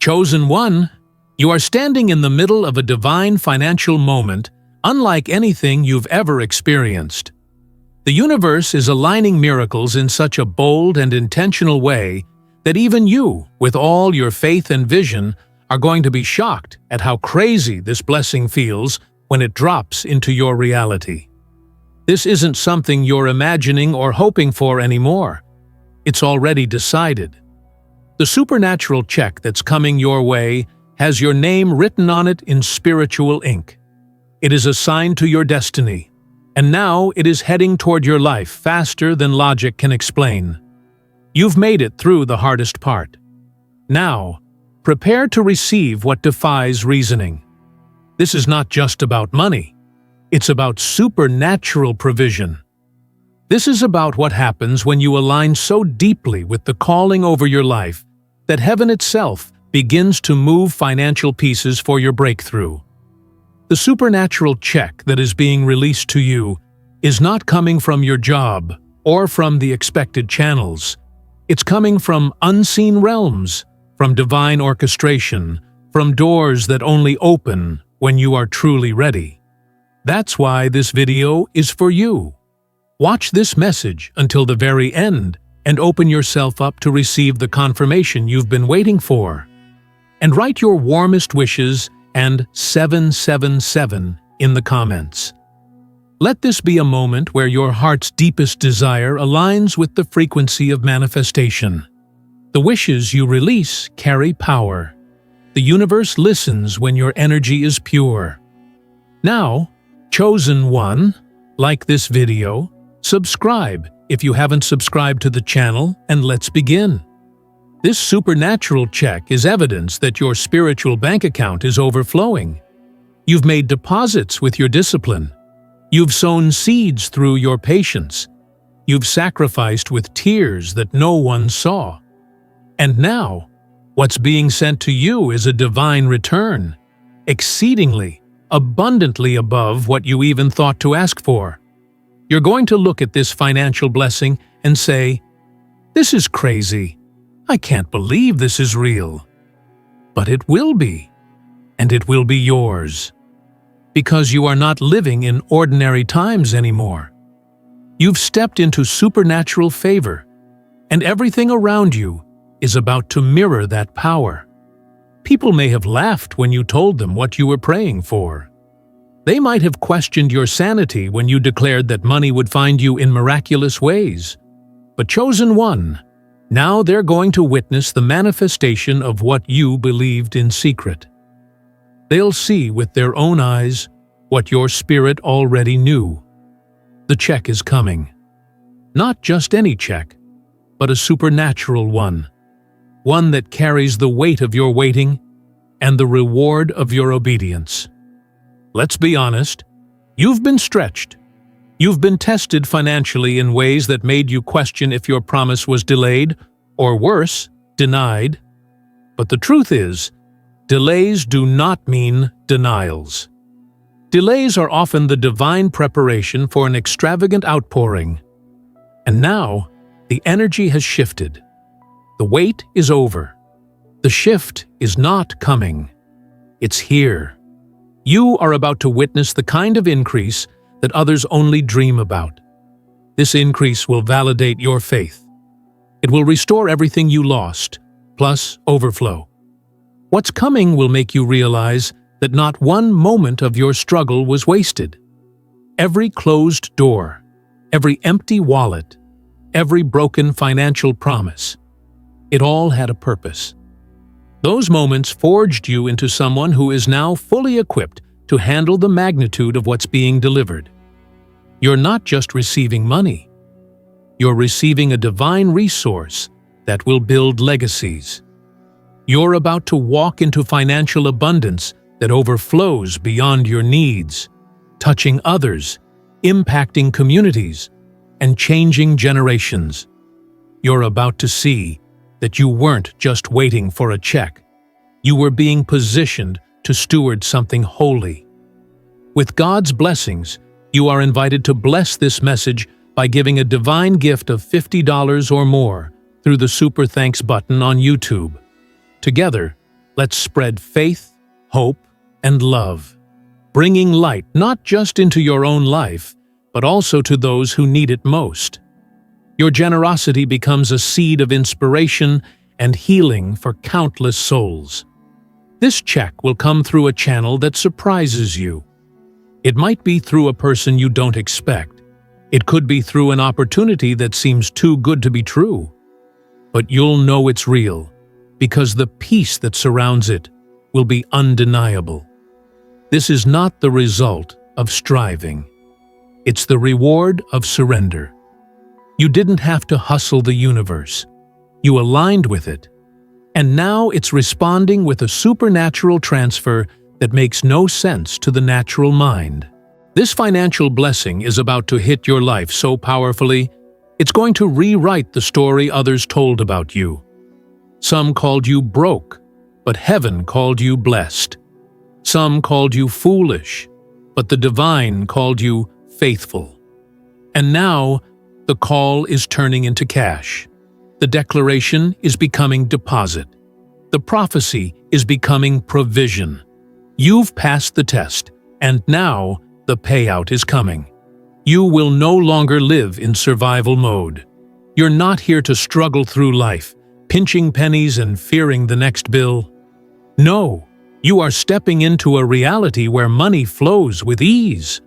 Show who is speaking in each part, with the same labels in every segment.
Speaker 1: Chosen one, you are standing in the middle of a divine financial moment unlike anything you've ever experienced. The universe is aligning miracles in such a bold and intentional way that even you, with all your faith and vision, are going to be shocked at how crazy this blessing feels when it drops into your reality. This isn't something you're imagining or hoping for anymore. It's already decided. The supernatural check that's coming your way has your name written on it in spiritual ink. It is assigned to your destiny, and now it is heading toward your life faster than logic can explain. You've made it through the hardest part. Now, prepare to receive what defies reasoning. This is not just about money. It's about supernatural provision. This is about what happens when you align so deeply with the calling over your life that heaven itself begins to move financial pieces for your breakthrough. The supernatural check that is being released to you is not coming from your job or from the expected channels. It's coming from unseen realms, from divine orchestration, from doors that only open when you are truly ready. That's why this video is for you. Watch this message until the very end and open yourself up to receive the confirmation you've been waiting for. And write your warmest wishes and 777 in the comments. Let this be a moment where your heart's deepest desire aligns with the frequency of manifestation. The wishes you release carry power. The universe listens when your energy is pure. Now, chosen one, like this video, subscribe if you haven't subscribed to the channel, and let's begin. This supernatural check is evidence that your spiritual bank account is overflowing. You've made deposits with your discipline. You've sown seeds through your patience. You've sacrificed with tears that no one saw. And now, what's being sent to you is a divine return, exceedingly, abundantly above what you even thought to ask for. You're going to look at this financial blessing and say, "This is crazy. I can't believe this is real." But it will be, and it will be yours. Because you are not living in ordinary times anymore. You've stepped into supernatural favor, and everything around you is about to mirror that power. People may have laughed when you told them what you were praying for. They might have questioned your sanity when you declared that money would find you in miraculous ways. But chosen one, now they're going to witness the manifestation of what you believed in secret. They'll see with their own eyes what your spirit already knew. The check is coming. Not just any check, but a supernatural one. One that carries the weight of your waiting and the reward of your obedience. Let's be honest, you've been stretched. You've been tested financially in ways that made you question if your promise was delayed, or worse, denied. But the truth is, delays do not mean denials. Delays are often the divine preparation for an extravagant outpouring. And now, the energy has shifted. The wait is over. The shift is not coming. It's here. You are about to witness the kind of increase that others only dream about. This increase will validate your faith. It will restore everything you lost, plus overflow. What's coming will make you realize that not one moment of your struggle was wasted. Every closed door, every empty wallet, every broken financial promise, it all had a purpose. Those moments forged you into someone who is now fully equipped to handle the magnitude of what's being delivered. You're not just receiving money. You're receiving a divine resource that will build legacies. You're about to walk into financial abundance that overflows beyond your needs, touching others, impacting communities, and changing generations. You're about to see that you weren't just waiting for a check. You were being positioned to steward something holy. With God's blessings, you are invited to bless this message by giving a divine gift of $50 or more through the Super Thanks button on YouTube. Together, Let's spread faith, hope, and love, bringing light not just into your own life, but also to those who need it most. Your generosity becomes a seed of inspiration and healing for countless souls. This check will come through a channel that surprises you. It might be through a person you don't expect. It could be through an opportunity that seems too good to be true. But you'll know it's real, because the peace that surrounds it will be undeniable. This is not the result of striving. It's the reward of surrender. You didn't have to hustle the universe. You aligned with it. And now it's responding with a supernatural transfer that makes no sense to the natural mind. This financial blessing is about to hit your life so powerfully, it's going to rewrite the story others told about you. Some called you broke, but heaven called you blessed. Some called you foolish, but the divine called you faithful. And now, the call is turning into cash. The declaration is becoming deposit. The prophecy is becoming provision. You've passed the test, and now the payout is coming. You will no longer live in survival mode. You're not here to struggle through life, pinching pennies and fearing the next bill. No, you are stepping into a reality where money flows with ease,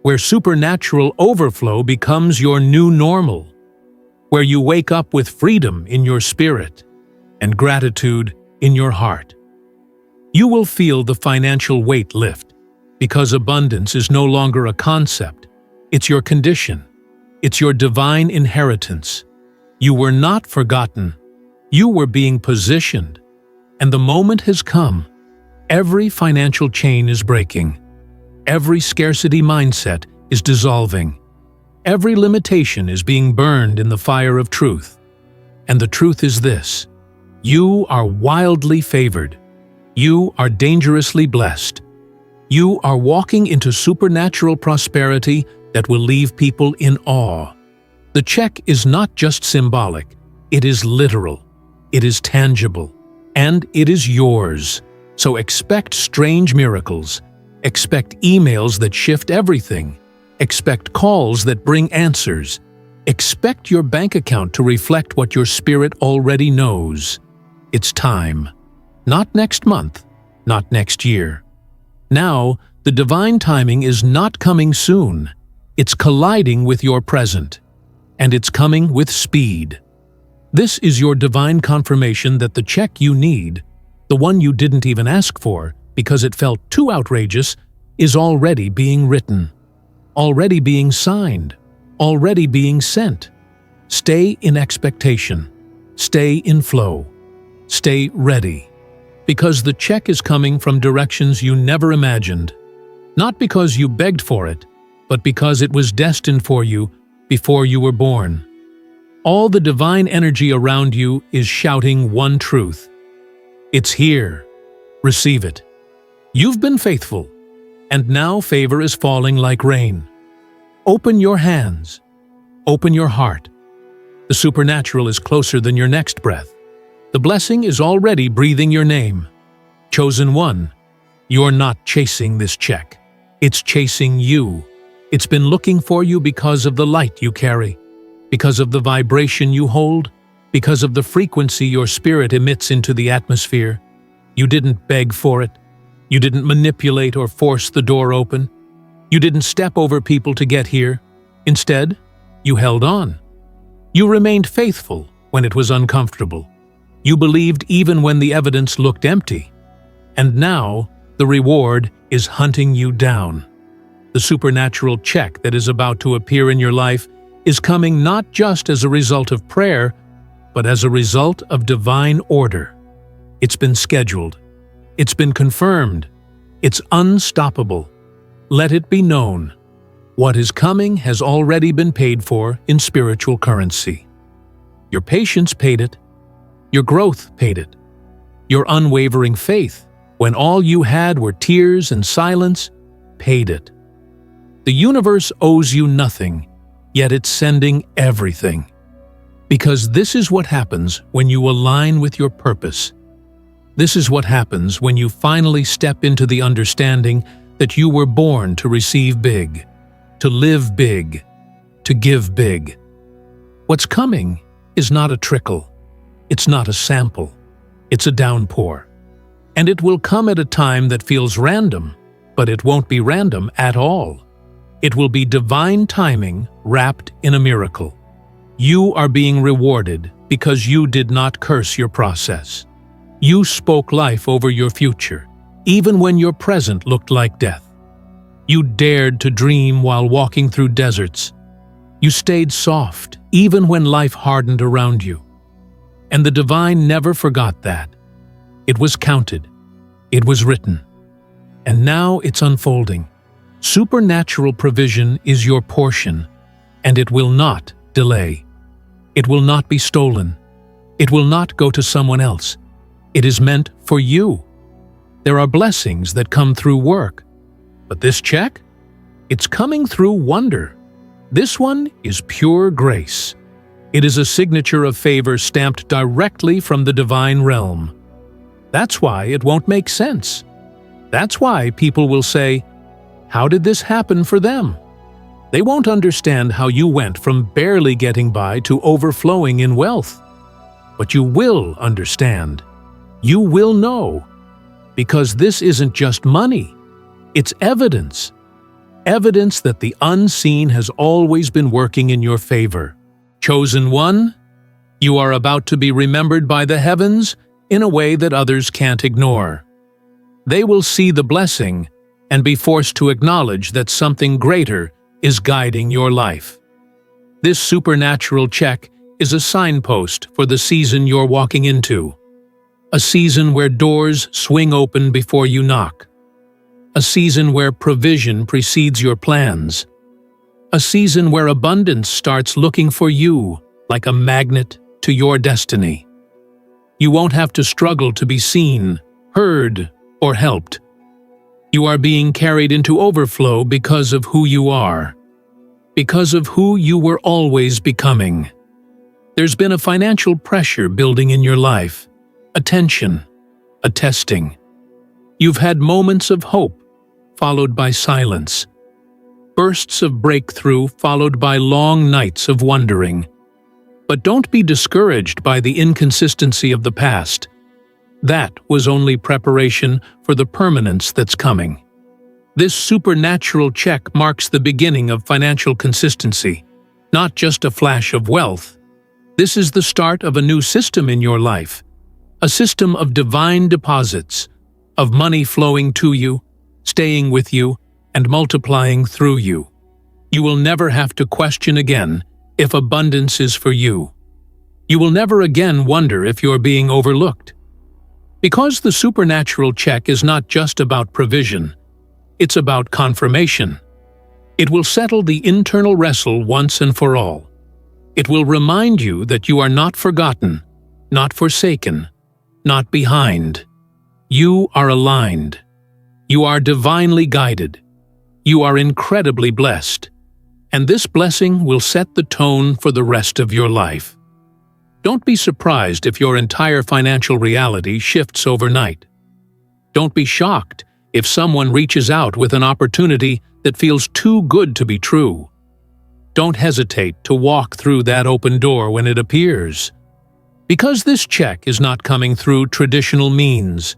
Speaker 1: where supernatural overflow becomes your new normal, where you wake up with freedom in your spirit and gratitude in your heart. You will feel the financial weight lift, because abundance is no longer a concept. It's your condition. It's your divine inheritance. You were not forgotten. You were being positioned. And the moment has come. Every financial chain is breaking. Every scarcity mindset is dissolving. Every limitation is being burned in the fire of truth. And the truth is this: you are wildly favored. You are dangerously blessed. You are walking into supernatural prosperity that will leave people in awe. The check is not just symbolic, it is literal, it is tangible, and it is yours. So expect strange miracles, expect emails that shift everything, expect calls that bring answers, expect your bank account to reflect what your spirit already knows. It's time. Not next month, not next year. Now, the divine timing is not coming soon. It's colliding with your present, and it's coming with speed. This is your divine confirmation that the check you need, the one you didn't even ask for because it felt too outrageous, is already being written, already being signed, already being sent. Stay in expectation. Stay in flow. Stay ready. Because the check is coming from directions you never imagined. Not because you begged for it, but because it was destined for you before you were born. All the divine energy around you is shouting one truth. It's here. Receive it. You've been faithful, and now favor is falling like rain. Open your hands. Open your heart. The supernatural is closer than your next breath. The blessing is already breathing your name. Chosen one, you're not chasing this check. It's chasing you. It's been looking for you because of the light you carry, because of the vibration you hold, because of the frequency your spirit emits into the atmosphere. You didn't beg for it. You didn't manipulate or force the door open. You didn't step over people to get here. Instead, you held on. You remained faithful when it was uncomfortable. You believed even when the evidence looked empty. And now, the reward is hunting you down. The supernatural check that is about to appear in your life is coming not just as a result of prayer, but as a result of divine order. It's been scheduled. It's been confirmed. It's unstoppable. Let it be known. What is coming has already been paid for in spiritual currency. Your patience paid it. Your growth paid it. Your unwavering faith, when all you had were tears and silence, paid it. The universe owes you nothing, yet it's sending everything. Because this is what happens when you align with your purpose. This is what happens when you finally step into the understanding that you were born to receive big, to live big, to give big. What's coming is not a trickle. It's not a sample. It's a downpour. And it will come at a time that feels random, but it won't be random at all. It will be divine timing wrapped in a miracle. You are being rewarded because you did not curse your process. You spoke life over your future, even when your present looked like death. You dared to dream while walking through deserts. You stayed soft, even when life hardened around you. And the divine never forgot that. It was counted. It was written. And now it's unfolding. Supernatural provision is your portion, and it will not delay. It will not be stolen. It will not go to someone else. It is meant for you. There are blessings that come through work. But this check? It's coming through wonder. This one is pure grace. It is a signature of favor stamped directly from the divine realm. That's why it won't make sense. That's why people will say, "How did this happen for them?" They won't understand how you went from barely getting by to overflowing in wealth. But you will understand. You will know. Because this isn't just money. It's evidence. Evidence that the unseen has always been working in your favor. Chosen one, you are about to be remembered by the heavens in a way that others can't ignore. They will see the blessing and be forced to acknowledge that something greater is guiding your life. This supernatural check is a signpost for the season you're walking into. A season where doors swing open before you knock. A season where provision precedes your plans. A season where abundance starts looking for you like a magnet to your destiny. You won't have to struggle to be seen, heard, or helped. You are being carried into overflow because of who you are. Because of who you were always becoming. There's been a financial pressure building in your life. A tension, a testing. You've had moments of hope, followed by silence. Bursts of breakthrough, followed by long nights of wondering. But don't be discouraged by the inconsistency of the past. That was only preparation for the permanence that's coming. This supernatural check marks the beginning of financial consistency, not just a flash of wealth. This is the start of a new system in your life. A system of divine deposits, of money flowing to you, staying with you, and multiplying through you. You will never have to question again if abundance is for you. You will never again wonder if you're being overlooked. Because the supernatural check is not just about provision, it's about confirmation. It will settle the internal wrestle once and for all. It will remind you that you are not forgotten, not forsaken, not behind. You are aligned. You are divinely guided. You are incredibly blessed. And this blessing will set the tone for the rest of your life. Don't be surprised if your entire financial reality shifts overnight. Don't be shocked if someone reaches out with an opportunity that feels too good to be true. Don't hesitate to walk through that open door when it appears. Because this check is not coming through traditional means,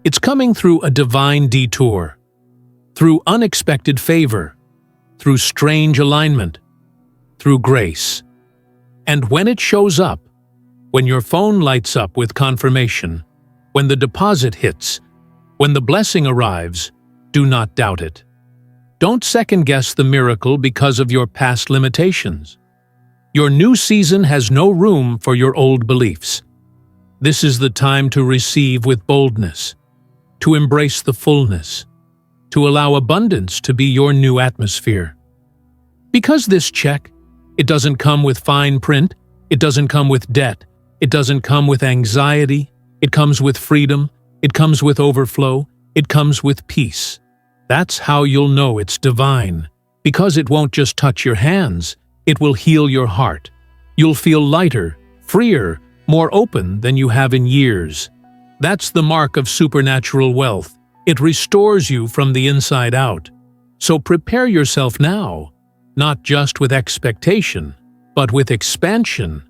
Speaker 1: it's coming through a divine detour, through unexpected favor, through strange alignment, through grace. And when it shows up, when your phone lights up with confirmation, when the deposit hits, when the blessing arrives, do not doubt it. Don't second-guess the miracle because of your past limitations. Your new season has no room for your old beliefs. This is the time to receive with boldness, to embrace the fullness, to allow abundance to be your new atmosphere. Because this check, it doesn't come with fine print, it doesn't come with debt, it doesn't come with anxiety, it comes with freedom, it comes with overflow, it comes with peace. That's how you'll know it's divine, because it won't just touch your hands, it will heal your heart. You'll feel lighter, freer, more open than you have in years. That's the mark of supernatural wealth. It restores you from the inside out. So prepare yourself now, not just with expectation, but with expansion.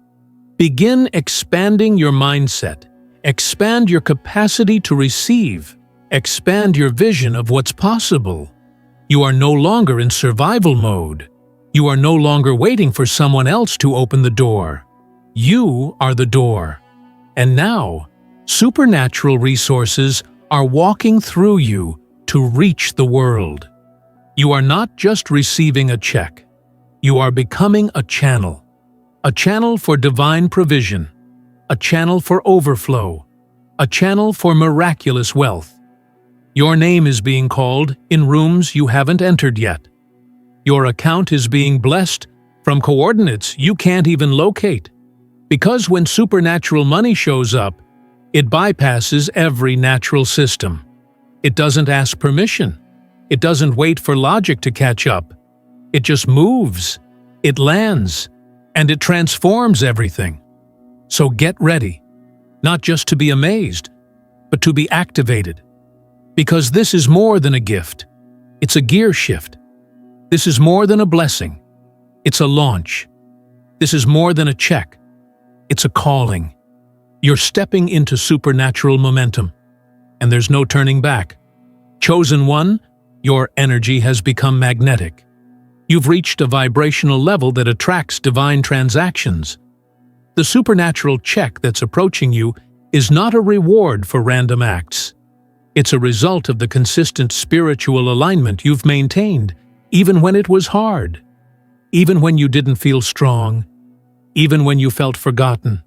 Speaker 1: Begin expanding your mindset. Expand your capacity to receive. Expand your vision of what's possible. You are no longer in survival mode. You are no longer waiting for someone else to open the door. You are the door. And now, supernatural resources are walking through you to reach the world. You are not just receiving a check. You are becoming a channel for divine provision, a channel for overflow, a channel for miraculous wealth. Your name is being called in rooms you haven't entered yet. Your account is being blessed from coordinates you can't even locate. Because when supernatural money shows up, it bypasses every natural system. It doesn't ask permission. It doesn't wait for logic to catch up. It just moves, it lands, and it transforms everything. So get ready, not just to be amazed, but to be activated. Because this is more than a gift. It's a gear shift. This is more than a blessing. It's a launch. This is more than a check. It's a calling. You're stepping into supernatural momentum, and there's no turning back. Chosen one, your energy has become magnetic. You've reached a vibrational level that attracts divine transactions. The supernatural check that's approaching you is not a reward for random acts. It's a result of the consistent spiritual alignment you've maintained, even when it was hard, even when you didn't feel strong, even when you felt forgotten.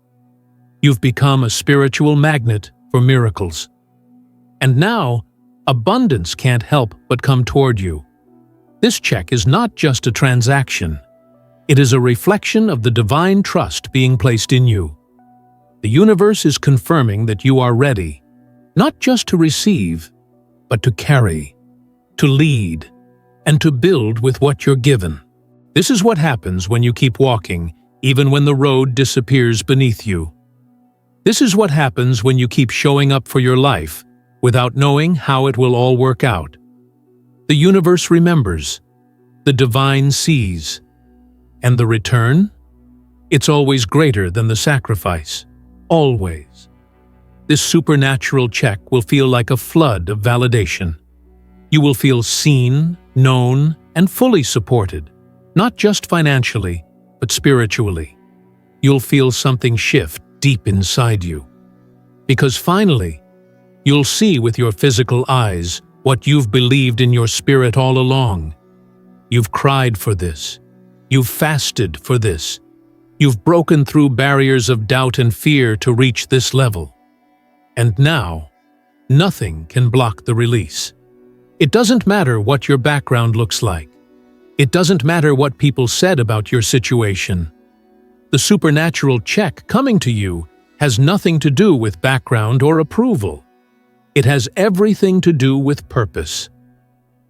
Speaker 1: You've become a spiritual magnet for miracles. And now, abundance can't help but come toward you. This check is not just a transaction. It is a reflection of the divine trust being placed in you. The universe is confirming that you are ready, not just to receive, but to carry, to lead, and to build with what you're given. This is what happens when you keep walking, even when the road disappears beneath you. This is what happens when you keep showing up for your life without knowing how it will all work out. The universe remembers, the divine sees, and the return? It's always greater than the sacrifice. Always. This supernatural check will feel like a flood of validation. You will feel seen, known, and fully supported, not just financially, but spiritually. You'll feel something shift deep inside you. Because finally, you'll see with your physical eyes what you've believed in your spirit all along. You've cried for this. You've fasted for this. You've broken through barriers of doubt and fear to reach this level. And now, nothing can block the release. It doesn't matter what your background looks like. It doesn't matter what people said about your situation. The supernatural check coming to you has nothing to do with background or approval. It has everything to do with purpose.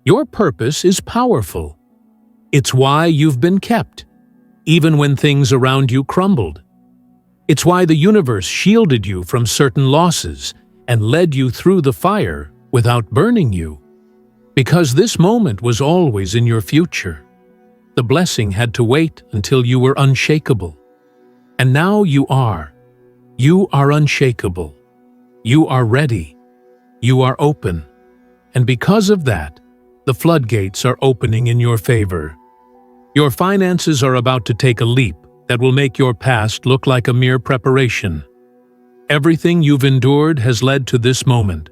Speaker 1: Your purpose is powerful. It's why you've been kept, even when things around you crumbled. It's why the universe shielded you from certain losses and led you through the fire without burning you. Because this moment was always in your future. The blessing had to wait until you were unshakable. And now you are. You are unshakable. You are ready. You are open. And because of that, the floodgates are opening in your favor. Your finances are about to take a leap that will make your past look like a mere preparation. Everything you've endured has led to this moment.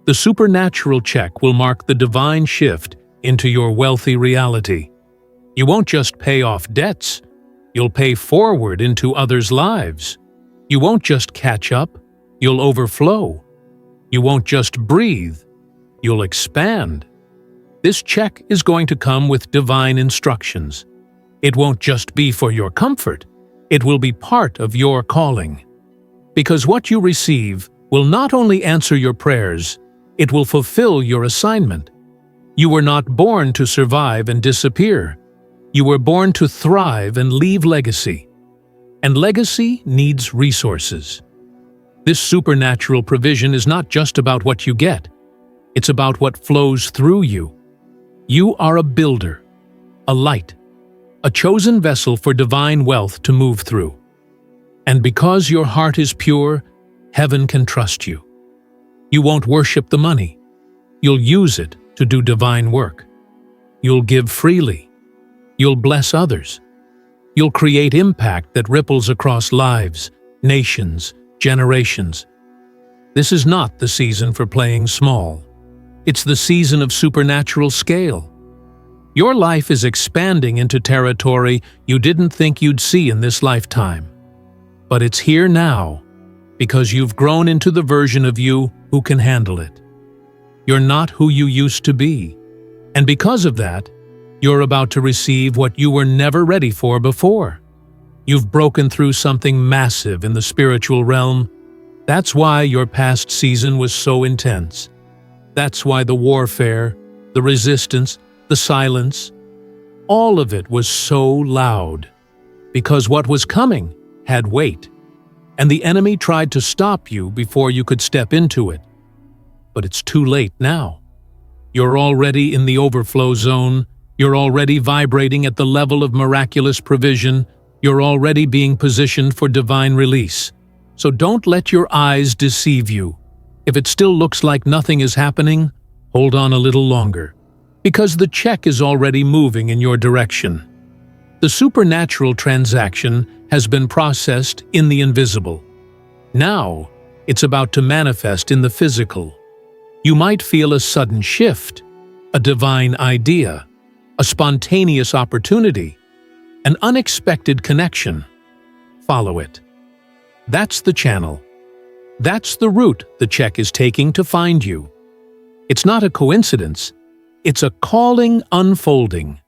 Speaker 1: The supernatural check will mark the divine shift into your wealthy reality. You won't just pay off debts, you'll pay forward into others' lives. You won't just catch up, you'll overflow. You won't just breathe, you'll expand. This check is going to come with divine instructions. It won't just be for your comfort, it will be part of your calling. Because what you receive will not only answer your prayers, it will fulfill your assignment. You were not born to survive and disappear. You were born to thrive and leave legacy. And legacy needs resources. This supernatural provision is not just about what you get. It's about what flows through you. You are a builder, a light, a chosen vessel for divine wealth to move through. And because your heart is pure, heaven can trust you. You won't worship the money. You'll use it to do divine work. You'll give freely. You'll bless others. You'll create impact that ripples across lives, nations, generations. This is not the season for playing small. It's the season of supernatural scale. Your life is expanding into territory you didn't think you'd see in this lifetime. But it's here now, because you've grown into the version of you who can handle it. You're not who you used to be. And because of that, you're about to receive what you were never ready for before. You've broken through something massive in the spiritual realm. That's why your past season was so intense. That's why the warfare, the resistance, the silence, all of it was so loud. Because what was coming had weight, and the enemy tried to stop you before you could step into it. But it's too late now. You're already in the overflow zone. You're already vibrating at the level of miraculous provision. You're already being positioned for divine release. So don't let your eyes deceive you. If it still looks like nothing is happening, hold on a little longer, because the check is already moving in your direction. The supernatural transaction has been processed in the invisible. Now, it's about to manifest in the physical. You might feel a sudden shift, a divine idea, a spontaneous opportunity, an unexpected connection. Follow it. That's the channel. That's the route the check is taking to find you. It's not a coincidence. It's a calling unfolding.